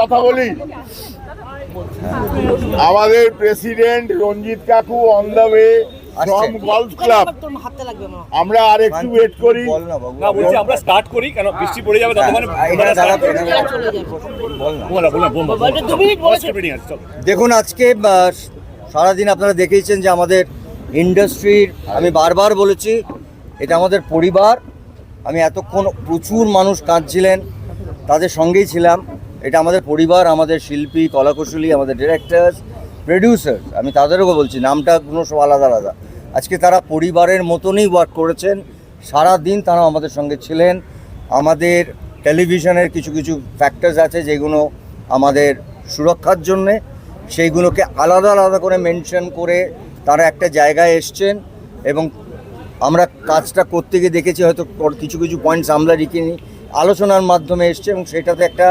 কথা বলি, আমাদের প্রেসিডেন্ট রঞ্জিত কাকু on the way from golf club. আমরা আর একটু ওয়েট করি। না বলছি আমরা স্টার্ট করি, কেন বৃষ্টি পড়ে যাবে ততক্ষণে। দেখুন, আজকে সারাদিন আপনারা দেখেইছেন যে আমাদের ইন্ডাস্ট্রির, আমি বারবার বলেছি এটা আমাদের পরিবার। আমি এতক্ষণ প্রচুর মানুষ কাঁদছিলেন, তাদের সঙ্গেই ছিলাম। এটা আমাদের পরিবার, আমাদের শিল্পী, কলাকুশলী, আমাদের ডিরেক্টরস, প্রডিউসার, আমি তাদেরও বলছি, নামটাগুলো সব আলাদা আলাদা। আজকে তারা পরিবারের মতনই ওয়ার্ক করেছেন, সারা দিন তারা আমাদের সঙ্গে ছিলেন। আমাদের টেলিভিশনের কিছু কিছু ফ্যাক্টরস আছে যেগুলো আমাদের সুরক্ষার জন্যে, সেইগুলোকে আলাদা আলাদা করে মেনশন করে তারা একটা জায়গায় এসছেন। এবং আমরা কাজটা করতে গিয়ে দেখেছি হয়তো কিছু কিছু পয়েন্টস আমরা রেখিনি, আলোচনার মাধ্যমে এসছে এবং সেটাতে একটা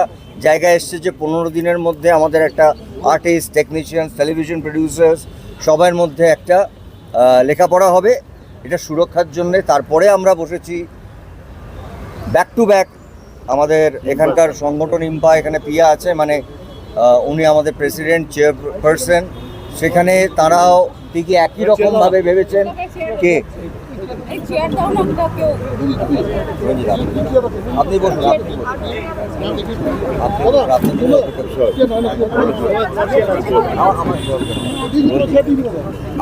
জায়গায় এসছে যে 15 দিনের মধ্যে আমাদের একটা আর্টিস্ট, টেকনিশিয়ান, টেলিভিশন প্রডিউসার্স সবার মধ্যে একটা লেখাপড়া হবে, এটা সুরক্ষার জন্যে। তারপরে আমরা বসেছি ব্যাক টু ব্যাক। আমাদের এখানকার সংগঠন ইম্পা, এখানে পিয়া আছে, মানে উনি আমাদের প্রেসিডেন্ট, চেয়ারপারসন, সেখানে তারাও ঠিকই একই রকমভাবে ভেবেছেন। কে আপনি বসুন,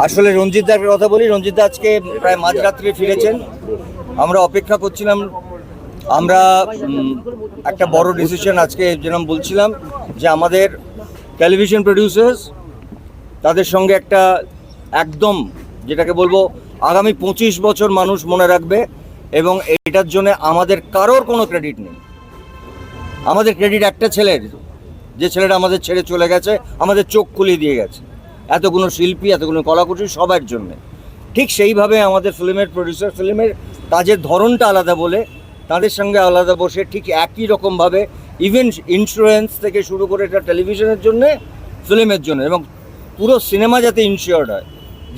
আসলে রঞ্জিত দার কথা বলি। রঞ্জিত দা আজকে প্রায় মাঝরাত্রে ফিরেছেন। আমরা অপেক্ষা করছিলাম। আমরা একটা বড় ডিসিশন আজকে যেরকম বলছিলাম যে আমাদের টেলিভিশন প্রডিউসার্স, তাদের সঙ্গে একটা একদম যেটাকে বলবো আগামী 25 বছর মানুষ মনে রাখবে, এবং এটার জন্য আমাদের কারোর কোনো ক্রেডিট নেই। আমাদের ক্রেডিট একটা ছেলের, যে ছেলেটা আমাদের ছেড়ে চলে গেছে, আমাদের চোখ খুলিয়ে দিয়ে গেছে, এতগুলো শিল্পী, এতগুলো কলাকুশলী, সবার জন্যে। ঠিক সেইভাবে আমাদের ফিল্মের প্রডিউসার, ফিল্মের কাজের ধরনটা আলাদা বলে তাদের সঙ্গে আলাদা বসে ঠিক একই রকমভাবে ইভেন ইন্স্যুরেন্স থেকে শুরু করে এটা টেলিভিশনের জন্যে, ফিল্মের জন্য, এবং পুরো সিনেমা যাতে ইনশিওর্ড হয়,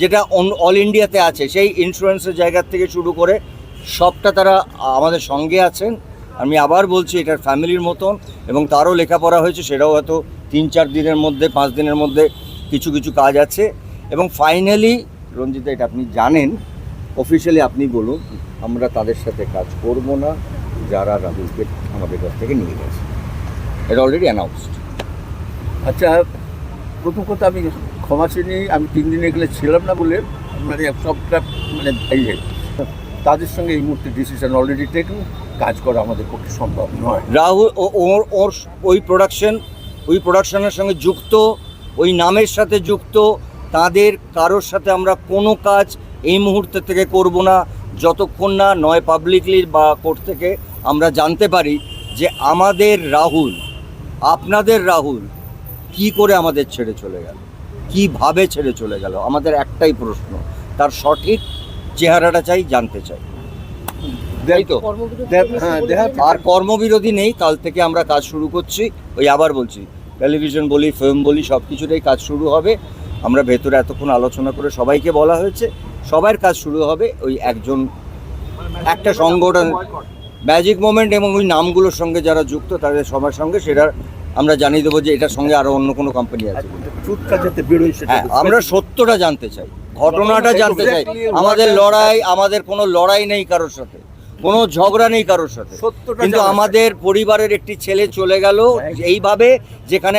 যেটা অল ইন্ডিয়াতে আছে, সেই ইন্স্যুরেন্সের জায়গার থেকে শুরু করে সবটা তারা আমাদের সঙ্গে আছেন। আমি আবার বলছি, এটার ফ্যামিলির মতন, এবং তারও লেখাপড়া হয়েছে, সেটাও হয়তো 3-4 দিনের মধ্যে, 5 দিনের মধ্যে কিছু কিছু কাজ আছে। এবং ফাইনালি রঞ্জিত, এটা আপনি জানেন, অফিসিয়ালি আপনি বলুন, আমরা তাদের সাথে কাজ করব না যারা রাহুলকে আমাদের কাছ থেকে নিয়ে গেছে। এটা অলরেডি অ্যানাউন্সড। আচ্ছা, প্রথম কথা আমি ক্ষমা চিনি, আমি 3 দিন এগুলো ছিলাম না বলে, মানে সবটা মানে এই তাদের সঙ্গে এই মুহূর্তে ডিসিশন অলরেডি টেকেন, কাজ করা আমাদের পক্ষে সম্ভব নয়। রাহুল ওর ওই প্রোডাকশনের সঙ্গে যুক্ত, ওই নামের সাথে যুক্ত, তাদের কারোর সাথে আমরা কোনো কাজ এই মুহূর্তে থেকে করব না যতক্ষণ না নয় পাবলিকলি বা কোর্ট থেকে আমরা জানতে পারি যে আমাদের রাহুল, আপনাদের রাহুল কি করে আমাদের ছেড়ে চলে গেল, কিভাবে ছেড়ে চলে গেল। আমাদের একটাই প্রশ্ন, তার সঠিক চেহারাটা চাই, জানতে চাই, তাই তো? আর কর্মবিরোধী নেই, কাল থেকে আমরা কাজ শুরু করছি। ওই আবার বলছি, টেলিভিশন বলি, ফিল্ম বলি, সব কিছুতেই কাজ শুরু হবে। আমরা ভেতরে এতক্ষণ আলোচনা করে সবাইকে বলা হয়েছে, সবার কাজ শুরু হবে। ওই একটা সংগঠন ম্যাজিক মোমেন্ট এবং ওই নামগুলোর সঙ্গে যারা যুক্ত তাদের সবার সঙ্গে সেটা আমরা জানিয়ে দেবো যে এটার সঙ্গে আরও অন্য কোনো কোম্পানি আছে। হ্যাঁ, আমরা সত্যটা জানতে চাই, ঘটনাটা জানতে চাই। আমাদের কোনো লড়াই নেই কারোর সাথে, কোনো ঝগড়া নেই কারোর সাথে, কিন্তু আমাদের পরিবারের একটি ছেলে চলে গেল এইভাবে, যেখানে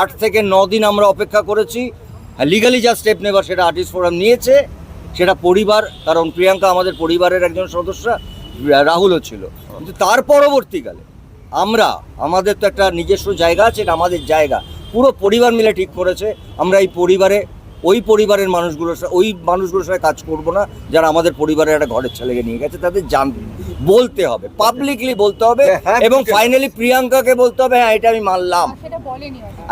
8 থেকে 9 দিন আমরা অপেক্ষা করেছি। লিগালি যা স্টেপ নেবার সেটা আর্টিস্ট ফোরাম নিয়েছে, সেটা পরিবার, কারণ প্রিয়াঙ্কা আমাদের পরিবারের একজন সদস্য, রাহুলও ছিল। কিন্তু তার পরবর্তীকালে আমাদের তো একটা নিজস্ব জায়গা আছে, এটা আমাদের জায়গা, পুরো পরিবার মিলে ঠিক করেছে আমরা এই পরিবারে, ওই পরিবারের মানুষগুলোর সাথে কাজ করব না যারা আমাদের পরিবারের একটা ঘরের ছেলেকে নিয়ে গেছে। তাদের বলতে হবে, পাবলিকলি বলতে হবে, এবং ফাইনালি প্রিয়াঙ্কাকে বলতে হবে হ্যাঁ এটা আমি মানলাম।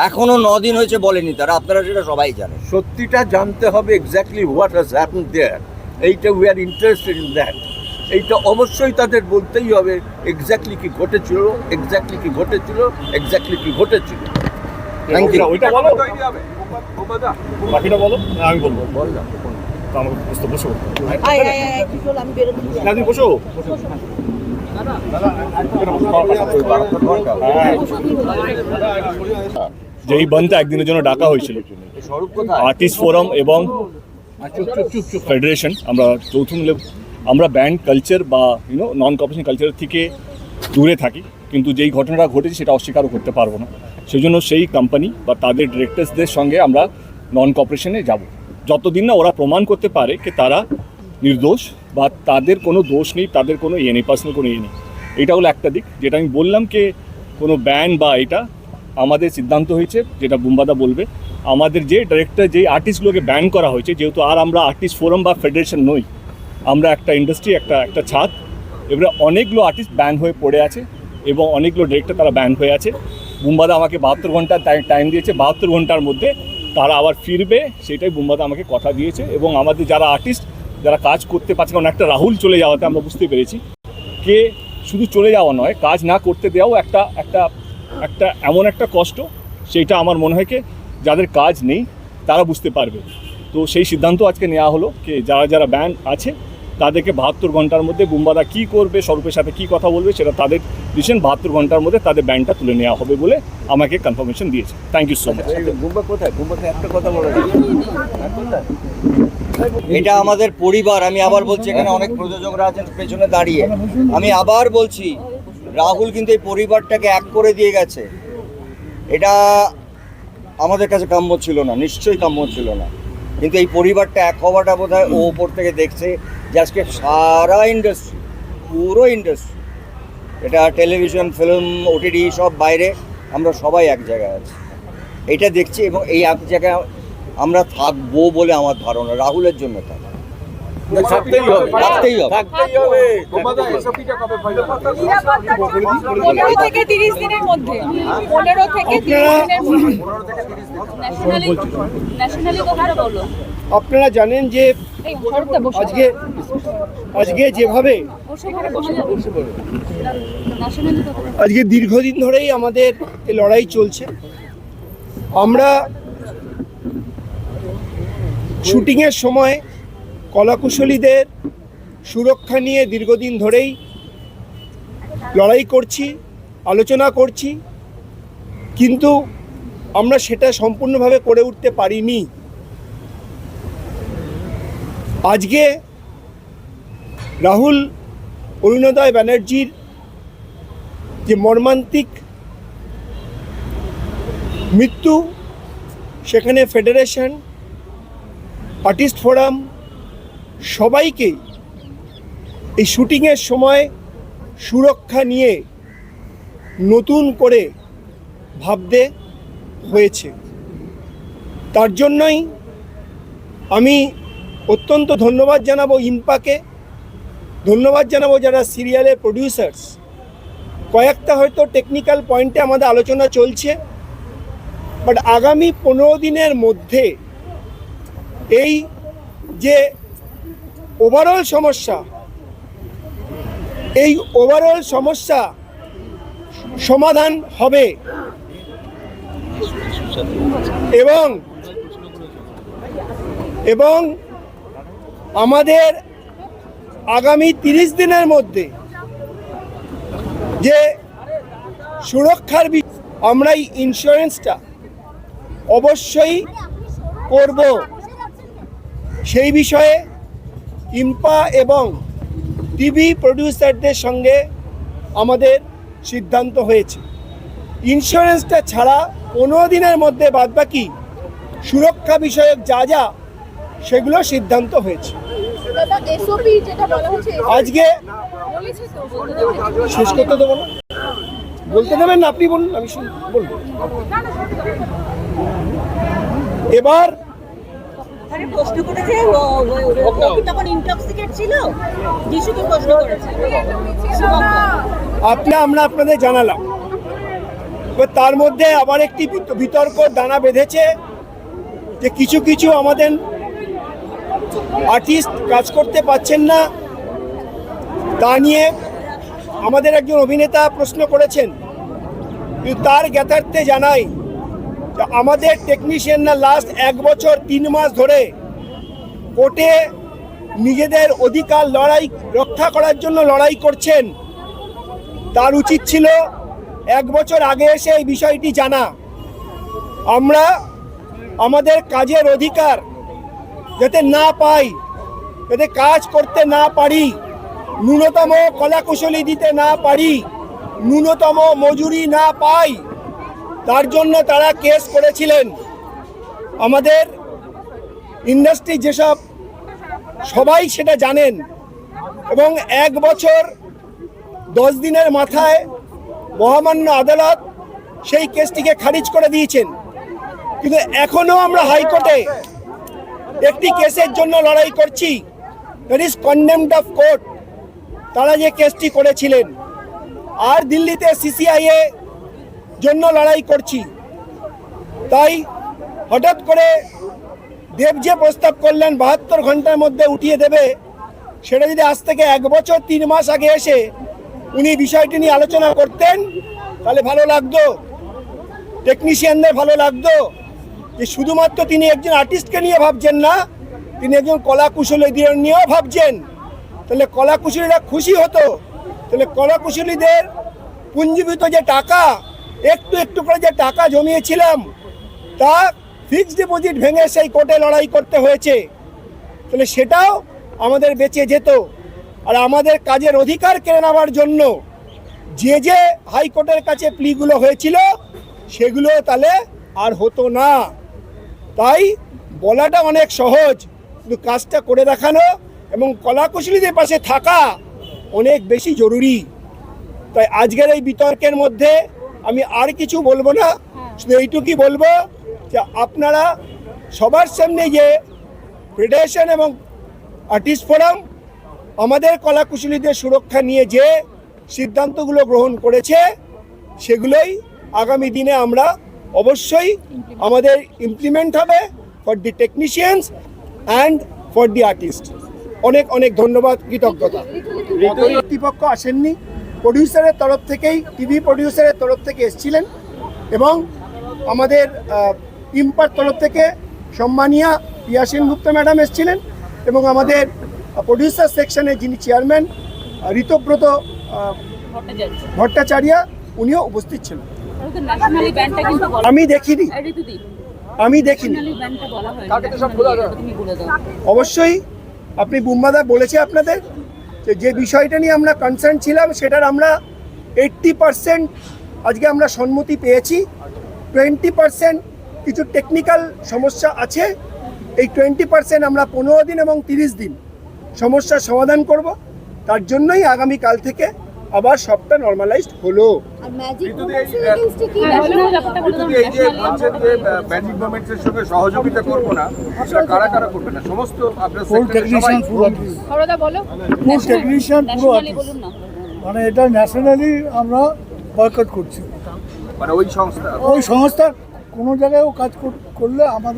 এখনো 9 দিন হয়েছে বলেনি তারা, আপনারা সেটা সবাই জানেন। সত্যিটা জানতে হবে, এক্স্যাক্টলি হোয়াট হ্যাজ হ্যাপেন্ড দেয়ার। এইটা we are interested in that. এইটা অবশ্যই তাদের বলতেই হবে, এক্স্যাক্টলি কি ঘটেছিল, এক্স্যাক্টলি কি ঘটেছিল, এক্স্যাক্টলি কি ঘটেছিল। Thank you. ওইটা বলো, বাকিটা বলো, আমি বলবো। আমাকে বসো, বসো। যে এই বনটা একদিনের জন্য ডাকা হয়েছিল স্বরূপ কোথায়? আর্টিস্ট ফোরাম এবং ফেডারেশন, আমরা যৌথ মিলে আমরা ব্যান্ড কালচার বা নন কর্পোরেশন কালচার থেকে দূরে থাকি, কিন্তু যেই ঘটনাটা ঘটেছে সেটা অস্বীকারও করতে পারবো না। সেই জন্য সেই কোম্পানি বা তাদের ডিরেক্টরসদের সঙ্গে আমরা নন কর্পোরেশনে যাব, যতদিন না ওরা প্রমাণ করতে পারে যে তারা নির্দোষ বা তাদের কোনো দোষ নেই, তাদের কোনো নেই, পার্সোনাল কোনো নেই। এটা হলো একটা দিক যেটা আমি বললাম, যে কোনো ব্যান বা এটা আমাদের সিদ্ধান্ত হয়েছে, যেটা বুম্বাদা বলবে, আমাদের যে ডিরেক্টর যে আর্টিস্টগুলোকে ব্যান করা হয়েছে, যেহেতু আর আমরা আর্টিস্ট ফোরাম বা ফেডারেশন নই, আমরা একটা ইন্ডাস্ট্রি, একটা ছাদ, এবারে অনেকগুলো আর্টিস্ট ব্যান হয়ে পড়ে আছে এবং অনেকগুলো ডিরেক্টর তারা ব্যান হয়ে আছে। বুম্বাদা আমাকে 72 ঘন্টা টাইম দিয়েছে, 72 ঘন্টার মধ্যে তারা আবার ফিরবে, সেটাই বুম্বাদা আমাকে কথা দিয়েছে। এবং আমাদের যারা আর্টিস্ট যারা কাজ করতে পারছে, কারণ একটা রাহুল চলে যাওয়াতে আমরা বুঝতে পেরেছি কে শুধু চলে যাওয়া নয়, কাজ না করতে দেওয়াও একটা এমন একটা কষ্ট, সেইটা আমার মনে হয় কি যাদের কাজ নেই তারা বুঝতে পারবে। তো সেই সিদ্ধান্ত আজকে নেওয়া হলো যে যারা ব্যান আছে তাদেরকে 72 ঘন্টার মধ্যে বুম্বাদা কী করবে, স্বরূপের সাথে কী কথা বলবে, সেটা তাদের ডিসিশন। 72 ঘন্টার মধ্যে তাদের ব্যানটা তুলে নেওয়া হবে বলে আমাকে কনফার্মেশন দিয়েছে। Thank you so much. Bumba কোথায়? বুম্বাকে একটা কথা বলে এটা আমাদের পরিবার। আমি আবার বলছি, এখানে অনেক প্রযোজকরা আছেন পেছনে দাঁড়িয়ে, আমি আবার বলছি, রাহুল কিন্তু এই পরিবারটাকে এক করে দিয়ে গেছে। এটা আমাদের কাছে কাম্য ছিল না, নিশ্চয়ই কাম্য ছিল না, কিন্তু এই পরিবারটা এক হওয়াটা বোধ হয় ও ওপর থেকে দেখছে যে আজকে সারা ইন্ডাস্ট্রি, পুরো ইন্ডাস্ট্রি, এটা টেলিভিশন, ফিল্ম, ওটিটি সব বাইরে, আমরা সবাই এক জায়গায় আছি, এটা দেখছি। এবং এই এক জায়গায় আমরা থাকবো বলে আমার ধারণা, রাহুলের জন্য থাকবো, থাকতেই হবে। 15 থেকে 30 দিনের মধ্যে, 15 থেকে 30 দিনের মধ্যে। ন্যাশনালি কথাটা বলো। আপনারা জানেন যে এই সরতে বসে আজকে যেভাবে ন্যাশনালি কথা। আজকে দীর্ঘদিন ধরেই আমাদের এই লড়াই চলছে। আমরা শুটিংয়ের সময় কলাকুশলীদের সুরক্ষা নিয়ে দীর্ঘদিন ধরেই লড়াই করছি, আলোচনা করছি, কিন্তু আমরা সেটা সম্পূর্ণভাবে করে উঠতে পারিনি। আজকে রাহুল অরুণোদয় ব্যানার্জির যে মর্মান্তিক মৃত্যু, সেখানে ফেডারেশন, আর্টিস্ট ফোরাম সবাইকেই এই শুটিংয়ের সময় সুরক্ষা নিয়ে নতুন করে ভাবতে হয়েছে। তার জন্যই আমি অত্যন্ত ধন্যবাদ জানাবো ইম্পাকে, ধন্যবাদ জানাবো যারা সিরিয়ালের প্রডিউসার্স। কয়েকটা হয়তো টেকনিক্যাল পয়েন্টে আমাদের আলোচনা চলছে, বাট আগামী 15 দিনের মধ্যে এই যে ওভারঅল সমস্যা, এই ওভারঅল সমস্যা সমাধান হবে এবং আমাদের আগামী 30 দিনের মধ্যে যে সুরক্ষার আমরা এই ইন্স্যুরেন্সটা অবশ্যই করব, সেই বিষয়ে ইম্পা এবং টিভি প্রডিউসারদের সঙ্গে আমাদের সিদ্ধান্ত হয়েছে। ইন্স্যুরেন্সটা ছাড়া 15 দিনের মধ্যে বাদবাকি সুরক্ষা বিষয়ক যা সেগুলো সিদ্ধান্ত হয়েছে। আজকে শেষ করতে দেবো না, বলতে দেবেন না? আপনি বলুন, আমি বলবো। এবার প্রশ্ন করেছে তখন ইনটক্সিকেট ছিল, যিশুকে প্রশ্ন করেছে। আমরা আপনাদের জানালাম, তার মধ্যে আবার একটি বিতর্ক দানা বেঁধেছে যে কিছু আমাদের আর্টিস্ট কাজ করতে পারছেন না, তা নিয়ে আমাদের একজন অভিনেতা প্রশ্ন করেছেন। কিন্তু তার জ্ঞাতার্থে জানাই যে আমাদের টেকনিশিয়ানরা লাস্ট 1 বছর 3 মাস ধরে কোর্টে নিজেদের অধিকার রক্ষা করার জন্য লড়াই করছেন। তার উচিত ছিল 1 বছর আগে এসে এই বিষয়টি জানা। আমরা আমাদের কাজের অধিকার যাতে না পাই, যাতে কাজ করতে না পারি, ন্যূনতম কলাকুশলী দিতে না পারি, ন্যূনতম মজুরি না পাই, তার জন্য তারা কেস করেছিলেন। আমাদের ইন্ডাস্ট্রি যেসব সবাই সেটা জানেন, এবং 1 বছর 10 দিনের মাথায় মহামান্য আদালত সেই কেসটিকে খারিজ করে দিয়েছেন। কিন্তু এখনও আমরা হাইকোর্টে একটি কেসের জন্য লড়াই করছি, that is condemned of court, তারা যে কেসটি করেছিলেন। আর দিল্লিতে সিসিআইএ জন্য লড়াই করছি। তাই হঠাৎ করে দেব যে প্রস্তাব করলেন 72 ঘন্টার মধ্যে উঠিয়ে দেবে, সেটা যদি আজ থেকে 1 বছর 3 মাস আগে এসে উনি বিষয়টি নিয়ে আলোচনা করতেন, তাহলে ভালো লাগতো, টেকনিশিয়ানদের ভালো লাগতো যে শুধুমাত্র তিনি একজন আর্টিস্টকে নিয়ে ভাবছেন না, তিনি একজন কলাকুশলীদের নিয়েও ভাবছেন। তাহলে কলাকুশলীরা খুশি হতো। তাহলে কলাকুশলীদের পুঞ্জীভূত যে টাকা, একটু একটু করে যে টাকা জমিয়েছিলাম, তা ফিক্সড ডিপোজিট ভেঙে সেই কোর্টে লড়াই করতে হয়েছে। তাহলে সেটাও আমাদের বেঁচে যেত। আর আমাদের কাজের অধিকার কেড়ে নেওয়ার জন্য যে হাইকোর্টের কাছে প্লিগুলো হয়েছিল, সেগুলো তাহলে আর হতো না। তাই বলাটা অনেক সহজ, কিন্তু কাজটা করে দেখানো এবং কলাকুশলীদের পাশে থাকা অনেক বেশি জরুরি। তাই আজকের এই বিতর্কের মধ্যে আমি আর কিছু বলবো না, শুধু এইটুকুই বলবো যে আপনারা সবার সামনে যে ফেডারেশন এবং আর্টিস্ট ফোরাম আমাদের কলাকুশলীদের সুরক্ষা নিয়ে যে সিদ্ধান্তগুলো গ্রহণ করেছে, সেগুলোই আগামী দিনে আমরা অবশ্যই আমাদের ইমপ্লিমেন্ট হবে for the technicians and for the artist. অনেক অনেক ধন্যবাদ, কৃতজ্ঞতা। কর্তৃপক্ষ আসেননি, প্রডিউসারের তরফ থেকেই, টিভি প্রডিউসারের তরফ থেকে এসেছিলেন, এবং আমাদের ইম্পার তরফ থেকে সম্মানীয়া পিয়া সেনগুপ্ত ম্যাডাম এসেছিলেন, এবং আমাদের প্রডিউসার সেকশনের যিনি চেয়ারম্যান ঋতব্রত ভট্টাচার্য, উনিও উপস্থিত ছিলেন। আমি দেখিনি। অবশ্যই আপনি বুম্বাদা বলেছে আপনাদের যে বিষয়টা নিয়ে আমরা কনসার্ন ছিলাম, সেটার আমরা 80% আজকে আমরা সম্মতি পেয়েছি। 20% কিছু টেকনিক্যাল সমস্যা আছে। এই 20% আমরা 15 দিন এবং 30 দিন সমস্যার সমাধান করব। তার জন্যই আগামীকাল থেকে আবার সবটা নর্মালাইজড হলো। সহযোগিতা করবো না, কারা কারা করবে না, সমস্ত মানে এটা ন্যাশনালি আমরা বয়কট করছি। মানে ওই সংস্থা কোনো জায়গায়ও কাজ করলে আমরা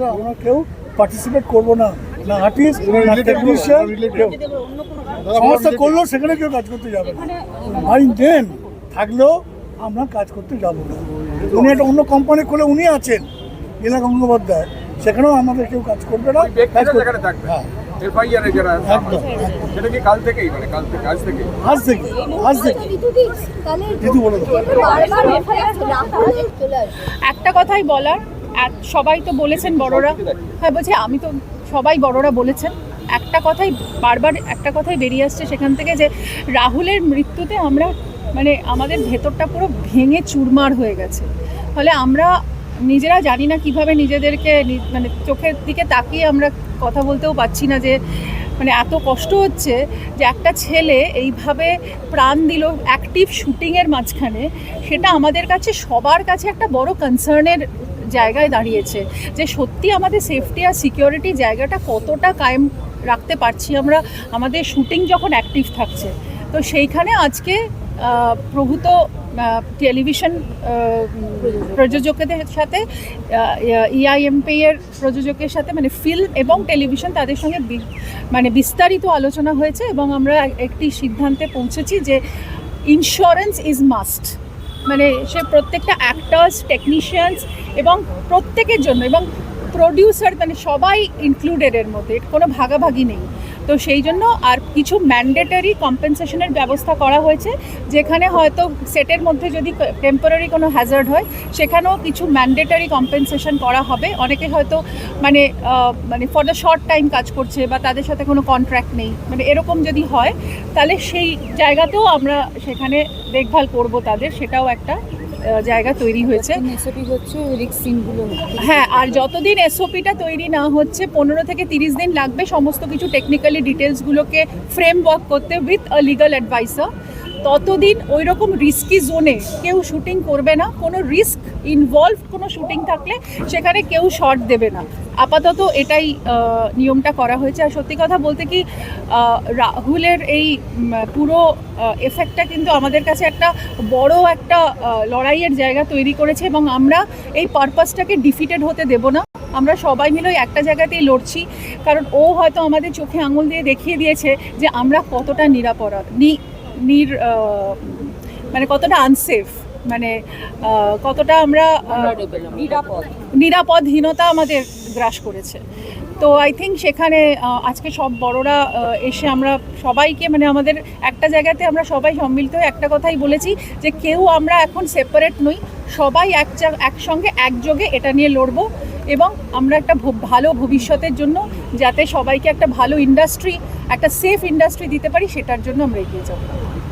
কেউ পার্টিসিপেট করবো না, না আর্টিস্ট না টেকনিশিয়ান, কেউ সংস্থা করলেও সেখানে কেউ কাজ করতে যাবে না। ভাই দেন থাকলেও আমরা কাজ করতে যাবো না। উনি একটা অন্য কোম্পানি খুলে উনি আছেন, লীলা গঙ্গোপাধ্যায়, সেখানেও আমাদের কেউ কাজ করবে না। একটা কথাই বলার, সবাই তো বলেছেন বড়রা, হ্যাঁ বলছি আমি তো, সবাই বড়রা বলেছেন, বারবার একটা কথাই বেরিয়ে আসছে সেখান থেকে, যে রাহুলের মৃত্যুতে আমরা মানে আমাদের ভেতরটা পুরো ভেঙে চুরমার হয়ে গেছে। ফলে আমরা নিজেরা জানি না কিভাবে নিজেদেরকে, মানে চোখের দিকে তাকিয়ে আমরা কথা বলতেও পারছি না, যে মানে এত কষ্ট হচ্ছে যে একটা ছেলে এইভাবে প্রাণ দিল অ্যাক্টিভ শুটিংয়ের মাঝখানে। সেটা আমাদের কাছে, সবার কাছে একটা বড় কনসার্নের জায়গায় দাঁড়িয়েছে, যে সত্যি আমাদের সেফটি আর সিকিউরিটি জায়গাটা কতটা কায়েম রাখতে পারছি আমরা আমাদের শুটিং যখন অ্যাক্টিভ থাকছে। তো সেইখানে আজকে প্রভূত টেলিভিশন প্রযোজকদের সাথে, EIMP এর প্রযোজকের সাথে, মানে ফিল্ম এবং টেলিভিশন, তাদের সঙ্গে মানে বিস্তারিত আলোচনা হয়েছে, এবং আমরা একটি সিদ্ধান্তে পৌঁছেছি যে ইন্স্যুরেন্স ইজ মাস্ট। মানে সে প্রত্যেকটা অ্যাক্টার্স, টেকনিশিয়ানস এবং প্রত্যেকের জন্য, এবং প্রডিউসার, মানে সবাই ইনক্লুডেড এর মধ্যে, কোনো ভাগাভাগি নেই। তো সেই জন্য আর কিছু ম্যান্ডেটারি কম্পেনসেশনের ব্যবস্থা করা হয়েছে, যেখানে হয়তো সেটের মধ্যে যদি টেম্পোরারি কোনো হ্যাজার্ড হয় সেখানেও কিছু ম্যান্ডেটারি কম্পেনসেশন করা হবে। অনেকে হয়তো মানে ফর দ্য শর্ট টাইম কাজ করছে বা তাদের সাথে কোনো কন্ট্রাক্ট নেই, মানে এরকম যদি হয় তাহলে সেই জায়গাতেও আমরা সেখানে দেখভাল করব তাদের, সেটাও একটা জায়গা তৈরি হয়েছে। হ্যাঁ, আর যতদিন এসওপিটা তৈরি না হচ্ছে 15 থেকে 30 দিন লাগবে সমস্ত কিছু টেকনিক্যালি ডিটেলসগুলোকে ফ্রেমওয়ার্ক করতে উইথ আ লিগাল অ্যাডভাইসার। ততদিন ওই রকম রিস্কি জোনে কেউ শুটিং করবে না, কোনো রিস্ক ইনভলভ কোনো শুটিং থাকলে সেখানে কেউ শট দেবে না। আপাতত এটাই নিয়মটা করা হয়েছে। আর সত্যি কথা বলতে কি, রাহুলের এই পুরো এফেক্টটা কিন্তু আমাদের কাছে একটা বড় একটা লড়াইয়ের জায়গা তৈরি করেছে, এবং আমরা এই পারপাসটাকে ডিফিটেড হতে দেব না। আমরা সবাই মিলে একটা জায়গাতেই লড়ছি, কারণ ও হয়তো আমাদের চোখে আঙুল দিয়ে দেখিয়ে দিয়েছে যে আমরা কতটা নিরাপরাধ মানে কতটা আনসেফ, মানে কতটা আমরা নিরাপদহীনতা আমাদের গ্রাস করেছে। তো আই থিঙ্ক সেখানে আজকে সব বড়রা এসে আমরা সবাইকে, মানে আমাদের একটা জায়গাতে আমরা সবাই সম্মিলিত হয়ে একটা কথাই বলেছি যে কেউ আমরা এখন সেপারেট নই, সবাই একসঙ্গে একযোগে এটা নিয়ে লড়বো, এবং আমরা একটা ভালো ভবিষ্যতের জন্য যাতে সবাইকে একটা ভালো ইন্ডাস্ট্রি, একটা সেফ ইন্ডাস্ট্রি দিতে পারি, সেটার জন্য আমরা এগিয়ে যাবো।